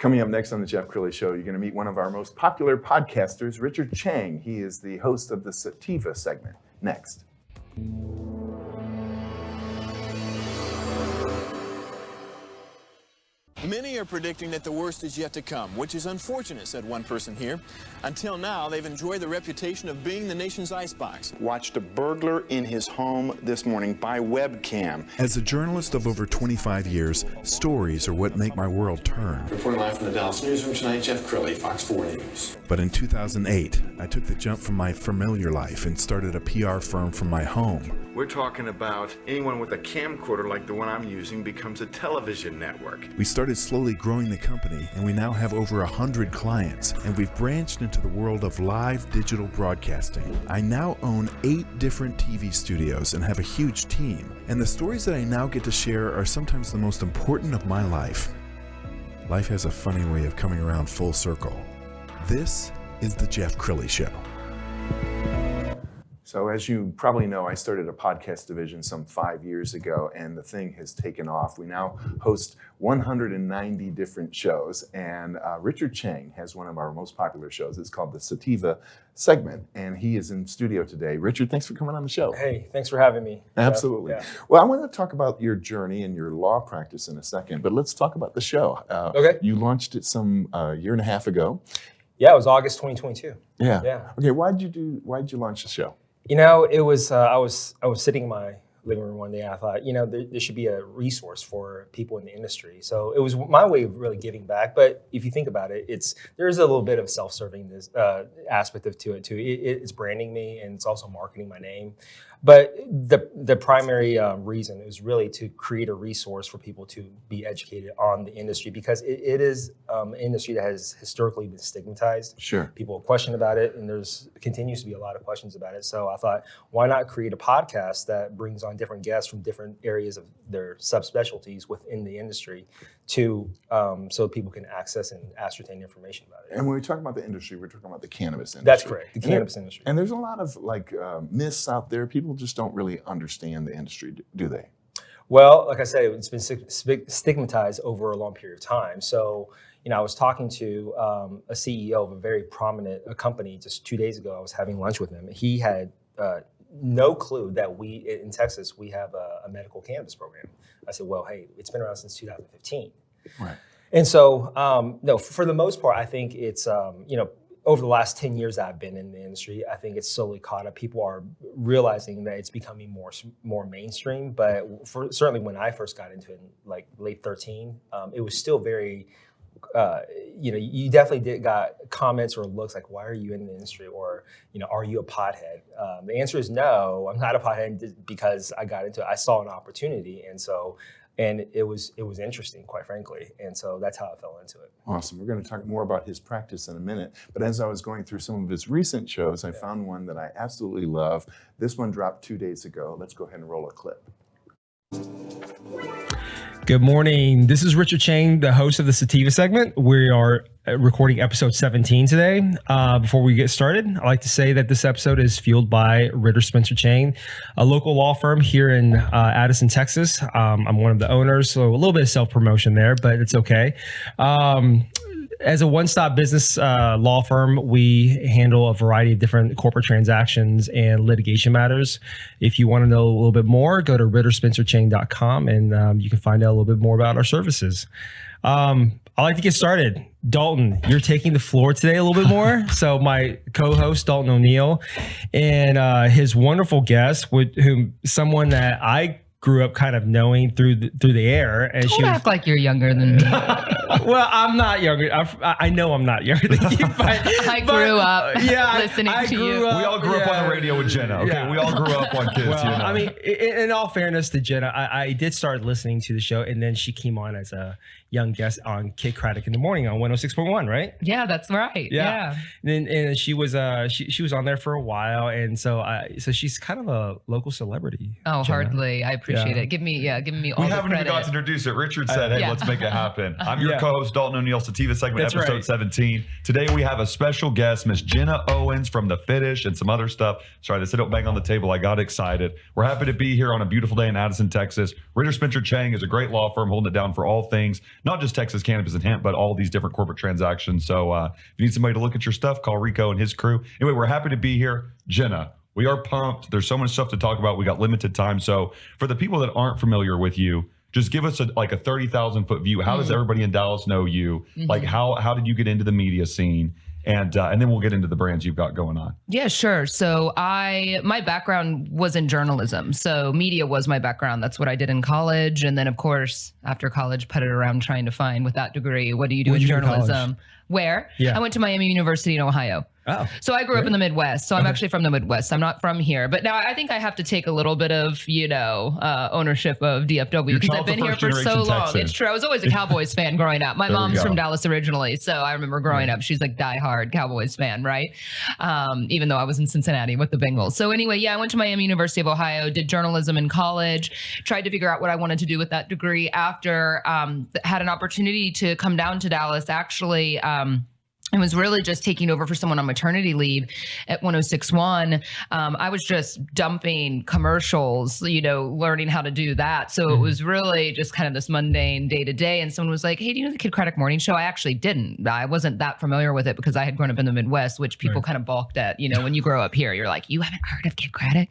Coming up next on the Jeff Crilley Show, you're going to meet one of our most popular podcasters, Richard Cheng. He is the host of the Sativa Segment. Next. Many are predicting that the worst is yet to come, which is unfortunate, said one person here. Until now, they've enjoyed the reputation of being the nation's icebox. Watched a burglar in his home this morning by webcam. As a journalist of over 25 years, stories are what make my world turn. Reporting live from the Dallas newsroom tonight, Jeff Crilley, Fox 4 News. But in 2008, I took the jump from my familiar life and started a PR firm from my home. We're talking about anyone with a camcorder like the one I'm using becomes a television network. We started slowly growing the company, and we now have over 100 clients, and we've branched into the world of live digital broadcasting. I now own 8 different TV studios and have a huge team, and the stories that I now get to share are sometimes the most important of my life. Life has a funny way of coming around full circle. This is the Jeff Crilley Show. So as you probably know, I started a podcast division some 5 years ago, and the thing has taken off. We now host 190 different shows, and Richard Cheng has one of our most popular shows. It's called the Sativa Segment, and he is in studio today. Richard, thanks for coming on the show. Hey, thanks for having me. Absolutely. Yeah. Well, I want to talk about your journey and your law practice in a second, but let's talk about the show. Okay. You launched it some year and a half ago. Yeah, it was August 2022. Yeah. Okay, why'd you launch the show? You know, it was I was sitting in my living room one day. And I thought, you know, there should be a resource for people in the industry. So it was my way of really giving back. But if you think about it, there's a little bit of self-serving aspect to it too. It's branding me, and it's also marketing my name. But the primary reason is really to create a resource for people to be educated on the industry, because it is an industry that has historically been stigmatized. Sure. People question about it, and there's continues to be a lot of questions about it. So I thought, why not create a podcast that brings on different guests from different areas of their subspecialties within the industry to so people can access and ascertain information about it. And when we talk about the industry, we're talking about the cannabis industry. That's correct, the cannabis industry. And there's a lot of myths out there. People just don't really understand the industry, do they? Well, like I said, it's been stigmatized over a long period of time. So, you know, I was talking to a CEO of a very prominent company just 2 days ago. I was having lunch with him. He had no clue that in Texas, we have a medical cannabis program. I said, well, hey, it's been around since 2015. Right. And so, no, for the most part, I think it's, you know, over the last 10 years I've been in the industry, I think it's slowly caught up. People are realizing that it's becoming more mainstream. But certainly when I first got into it in like late 13, it was still very, you know, you definitely got comments or looks like, why are you in the industry? Or, you know, are you a pothead? The answer is no, I'm not a pothead, because I got into it. I saw an opportunity. And it was interesting, quite frankly. And so that's how I fell into it. Awesome. We're going to talk more about his practice in a minute. But as I was going through some of his recent shows, I found one that I absolutely love. This one dropped 2 days ago. Let's go ahead and roll a clip. Good morning. This is Richard Cheng, the host of the Sativa Segment. We are recording episode 17 today. Before we get started, I'd like to say that this episode is fueled by Ritter Cheng, a local law firm here in Addison, Texas. I'm one of the owners, so a little bit of self-promotion there, but it's okay. As a one-stop business law firm, we handle a variety of different corporate transactions and litigation matters. If you want to know a little bit more, go to ritterspencercheng.com and you can find out a little bit more about our services. I'd like to get started. Dalton, you're taking the floor today a little bit more. So my co-host, Dalton O'Neill, and his wonderful guest, whom someone that I grew up kind of knowing through the air. And Don't act like you're younger than me. Well, I'm not younger. I know I'm not younger than you, but I grew up listening to you. We all grew up on the radio with Jenna. Okay, Yeah. we all grew up on Kids. Well, You know? I mean, in all fairness to Jenna, I did start listening to the show, and then she came on as a young guest on Kid Craddock in the Morning on 106.1, right? Yeah, that's right. Yeah. And she was she was on there for a while, and so she's kind of a local celebrity. Oh, Jenna. hardly. I appreciate appreciate it. Give me all We the haven't even credit. got to introduce it. Richard said, hey, Yeah. let's make it happen. I'm your co-host, Dalton O'Neill, Sativa Segment, That's episode right. 17. Today we have a special guest, Miss Jenna Owens from The Fitish and some other stuff. Sorry, this don't bang on the table. I got excited. We're happy to be here on a beautiful day in Addison, Texas. Ritter Spencer Cheng is a great law firm holding it down for all things, not just Texas cannabis and hemp, but all these different corporate transactions. So if you need somebody to look at your stuff, call Rico and his crew. Anyway, we're happy to be here. Jenna, we are pumped. There's so much stuff to talk about. We got limited time. So for the people that aren't familiar with you, just give us a 30,000 foot view. How does everybody in Dallas know you? Like how did you get into the media scene? And then we'll get into the brands you've got going on. Yeah, sure. So my background was in journalism. So media was my background. That's what I did in college. And then of course, after college, putted around trying to find with that degree, what do you do in journalism? Where? Yeah. I went to Miami University in Ohio. Oh, so I grew up in the Midwest. So I'm actually from the Midwest. I'm not from here. But now I think I have to take a little bit of, ownership of DFW because I've been here for so long. Texan. It's true. I was always a Cowboys fan growing up. My mom's from Dallas originally. So I remember growing up, she's like diehard Cowboys fan, right? Even though I was in Cincinnati with the Bengals. So anyway, yeah, I went to Miami University of Ohio, did journalism in college, tried to figure out what I wanted to do with that degree after had an opportunity to come down to Dallas actually. It was really just taking over for someone on maternity leave at 106.1. I was just dumping commercials, learning how to do that. So it was really just kind of this mundane day to day. And someone was like, hey, do you know the Kid Craddock Morning Show? I actually didn't. I wasn't that familiar with it because I had grown up in the Midwest, which people kind of balked at. When you grow up here, you're like, you haven't heard of Kid Craddock?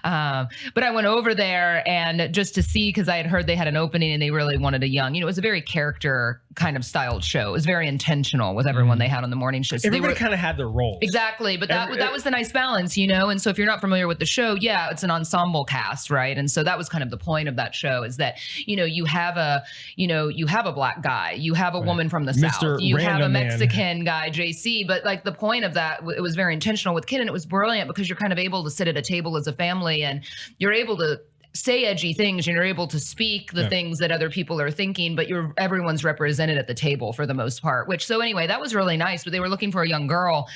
But I went over there and just to see, because I had heard they had an opening and they really wanted a young, it was a very character kind of styled show. It was very intentional with everyone they had on the morning show. So everybody kind of had their role. Exactly. But that was the nice balance, And so if you're not familiar with the show, yeah, it's an ensemble cast, right? And so that was kind of the point of that show is that, you have a black guy, you have a woman from the South, you have a Mexican guy, JC. But like the point of that, it was very intentional with Kid and it was brilliant because you're kind of able to sit at a table as a family and you're able to say edgy things and you're able to speak the things that other people are thinking, but everyone's represented at the table for the most part, so anyway, that was really nice, but they were looking for a young girl.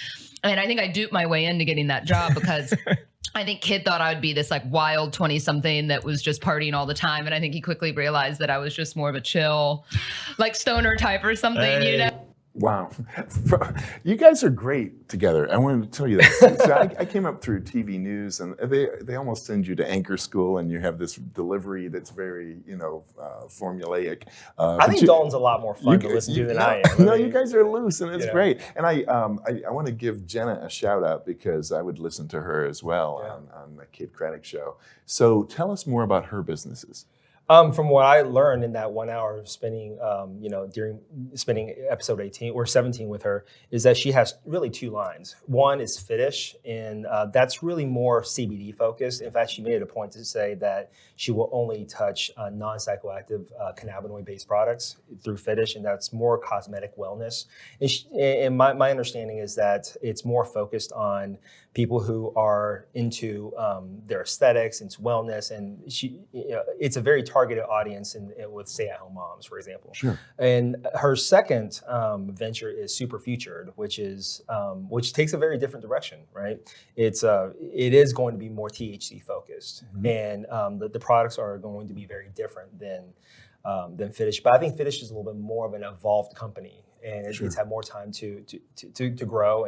And I think I duped my way into getting that job because I think Kid thought I would be this like wild 20 something that was just partying all the time. And I think he quickly realized that I was just more of a chill, like stoner type or something, Wow. You guys are great together. I wanted to tell you that. So I came up through TV news and they almost send you to anchor school and you have this delivery that's very, formulaic. I think Dalton's a lot more fun to listen to than I am. No, you guys are loose and it's great. And I want to give Jenna a shout out because I would listen to her as well on the Kid Craddock show. So tell us more about her businesses. From what I learned in that 1 hour spending, during spending episode 18 or 17 with her, is that she has really two lines. One is Fitish, and that's really more CBD focused. In fact, she made it a point to say that she will only touch non-psychoactive cannabinoid-based products through Fitish, and that's more cosmetic wellness. And my understanding is that it's more focused on people who are into their aesthetics, into wellness, and it's a very targeted audience with stay-at-home moms, for example. Sure. And her second venture is Super Futured, which takes a very different direction, right? It is going to be more THC focused, and the products are going to be very different than Fitish. But I think Fitish is a little bit more of an evolved company. And it's had more time to grow,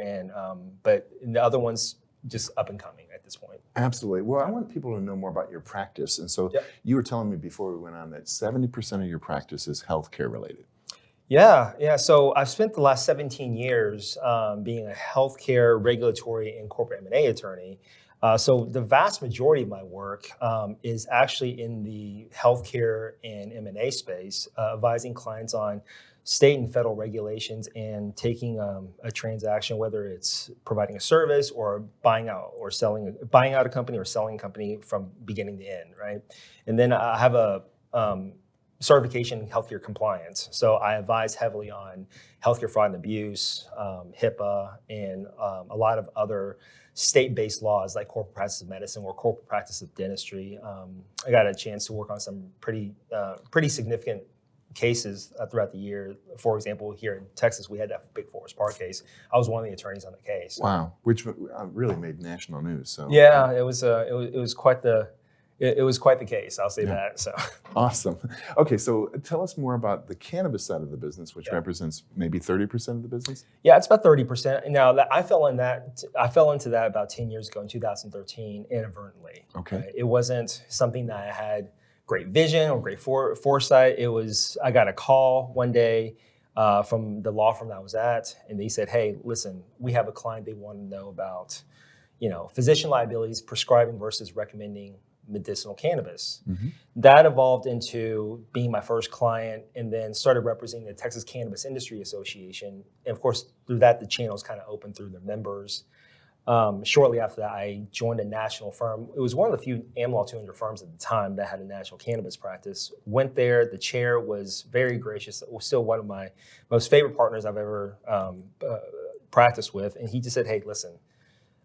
but the other one's just up and coming at this point. Absolutely. Well, I want people to know more about your practice. And so you were telling me before we went on that 70% of your practice is healthcare related. Yeah. So I've spent the last 17 years being a healthcare regulatory and corporate M&A attorney. So the vast majority of my work is actually in the healthcare and M&A space, advising clients on state and federal regulations and taking a transaction, whether it's providing a service or buying out a company or selling a company from beginning to end, right? And then I have a certification in healthcare compliance. So I advise heavily on healthcare fraud and abuse, HIPAA, and a lot of other state-based laws like corporate practice of medicine or corporate practice of dentistry. I got a chance to work on some pretty significant cases throughout the year. For example, here in Texas, we had that big Forest Park case. I was one of the attorneys on the case. Wow, which really made national news. So yeah, it was quite the it was quite the case. I'll say that. So awesome. Okay, so tell us more about the cannabis side of the business, which represents maybe 30% of the business. Yeah, it's about 30%. Now that I fell into that about 10 years ago in 2013 inadvertently. Okay. Right? It wasn't something that I had great vision or great foresight. It was, I got a call one day from the law firm that I was at, and they said, hey, listen, we have a client they want to know about, physician liabilities, prescribing versus recommending medicinal cannabis. Mm-hmm. That evolved into being my first client, and then started representing the Texas Cannabis Industry Association. And of course, through that, the channels kind of opened through their members. Shortly after that, I joined a national firm. It was one of the few AmLaw 200 firms at the time that had a national cannabis practice. Went there. The chair was very gracious. Was still one of my most favorite partners I've ever practiced with. And he just said, hey, listen,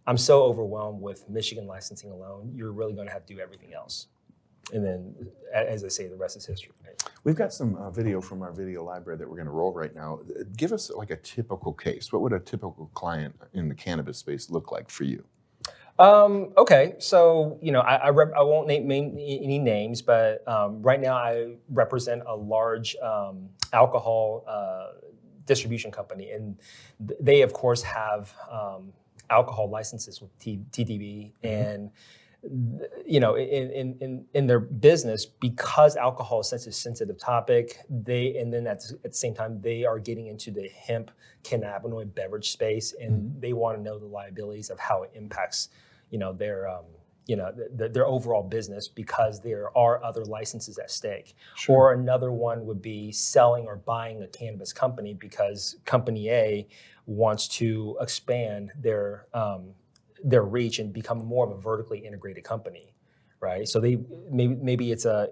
I'm so overwhelmed with Michigan licensing alone. You're really going to have to do everything else. And then, as I say, the rest is history. Right? We've got some video from our video library that we're going to roll right now. Give us like a typical case. What would a typical client in the cannabis space look like for you? Okay, so I won't name any names, but right now I represent a large alcohol distribution company, and they of course have alcohol licenses with TDB, and in their business, because alcohol is such a sensitive topic, at the same time they are getting into the hemp cannabinoid beverage space, and they want to know the liabilities of how it impacts their overall business, because there are other licenses at stake. Sure. Or another one would be selling or buying a cannabis company because company A wants to expand their reach and become more of a vertically integrated company, right? So they maybe it's a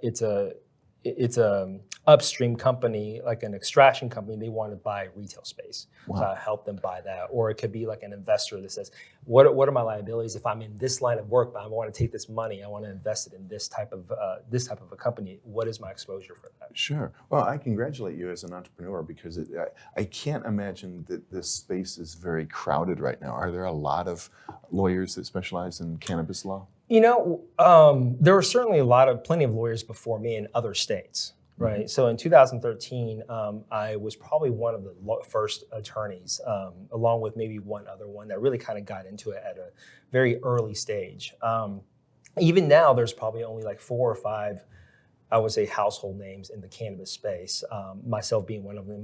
upstream company, like an extraction company. They want to buy retail space. Wow. So I help them buy that. Or it could be like an investor that says, what are my liabilities if I'm in this line of work, but I want to take this money, I want to invest it in this type of a company. What is my exposure for that? Sure. Well, I congratulate you as an entrepreneur, because I can't imagine that this space is very crowded right now. Are there a lot of lawyers that specialize in cannabis law? There were certainly plenty of lawyers before me in other states, right? Mm-hmm. So in 2013, I was probably one of the first attorneys, along with maybe one other one that really kind of got into it at a very early stage. Even now, there's probably only like 4 or 5, I would say, household names in the cannabis space. Myself being one of them,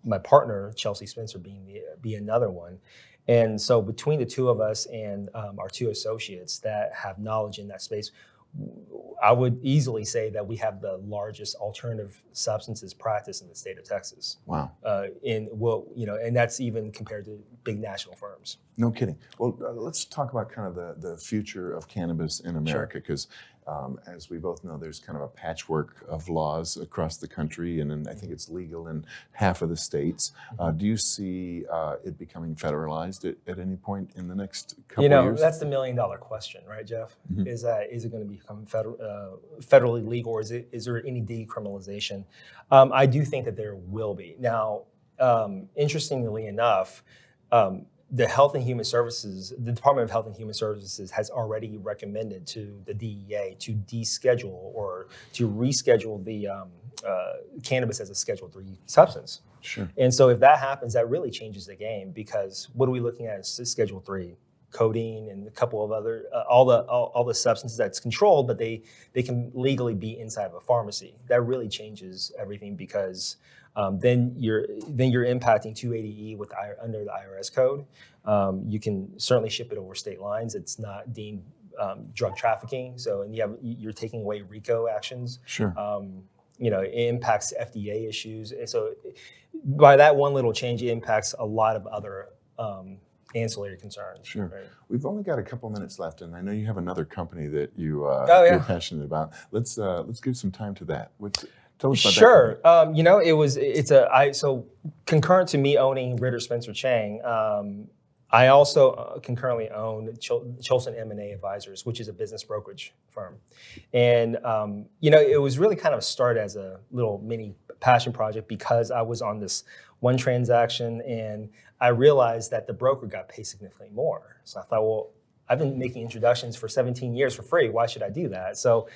my partner Chelsea Spencer being another one. And so between the two of us and our 2 associates that have knowledge in that space, I would easily say that we have the largest alternative substances practice in the state of Texas. Wow. And that's even compared to big national firms. No kidding. Well, let's talk about kind of the future of cannabis in America, because as we both know, there's kind of a patchwork of laws across the country, and then I think it's legal in half of the states. Do you see it becoming federalized at any point in the next couple of years? That's the $1 million question, right, Jeff? Mm-hmm. Is it going to become federally legal, or is there any decriminalization? I do think that there will be. Now, interestingly enough, the Department of Health and Human Services has already recommended to the DEA to deschedule or to reschedule the cannabis as a Schedule III substance. Sure. And so if that happens, that really changes the game, because what are we looking at as Schedule III? Codeine and a couple of other, all the substances that's controlled, but they can legally be inside of a pharmacy. That really changes everything, because then you're impacting 280E under the IRS code. You can certainly ship it over state lines. It's not deemed drug trafficking. So, and you're taking away RICO actions. Sure. It impacts FDA issues. And so by that one little change, it impacts a lot of other ancillary concerns. Sure. Right? We've only got a couple minutes left, and I know you have another company that you're passionate about. Let's give some time to that. Tell us about sure. that. So concurrent to me owning Ritter Spencer Cheng, I also concurrently own Cholson M&A Advisors, which is a business brokerage firm. And, it was really kind of started as a little mini passion project, because I was on this one transaction and I realized that the broker got paid significantly more. So I thought, well, I've been making introductions for 17 years for free. Why should I do that? So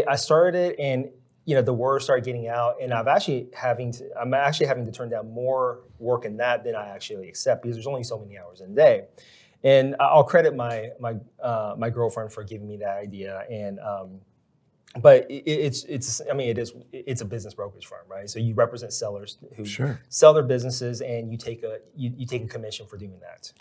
I started it, and the word started getting out, and I'm actually having to turn down more work in that than I actually accept, because there's only so many hours in a day. And I'll credit my girlfriend for giving me that idea. And but it's a business brokerage firm, right? So you represent sellers who sell their businesses, and you take a commission for doing that.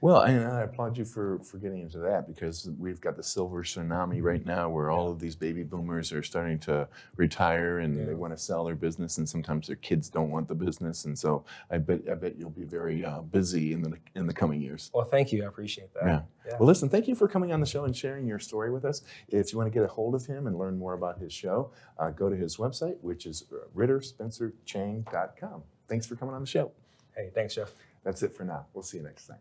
Well, and I applaud you for getting into that, because we've got the silver tsunami right now where all of these baby boomers are starting to retire, and they want to sell their business, and sometimes their kids don't want the business, and so I bet you'll be very busy in the coming years. Well, thank you. I appreciate that. Yeah. Well, listen, thank you for coming on the show and sharing your story with us. If you want to get a hold of him and learn more about his show, go to his website, which is ritterspencercheng.com. Thanks for coming on the show. Hey, thanks, Jeff. That's it for now. We'll see you next time.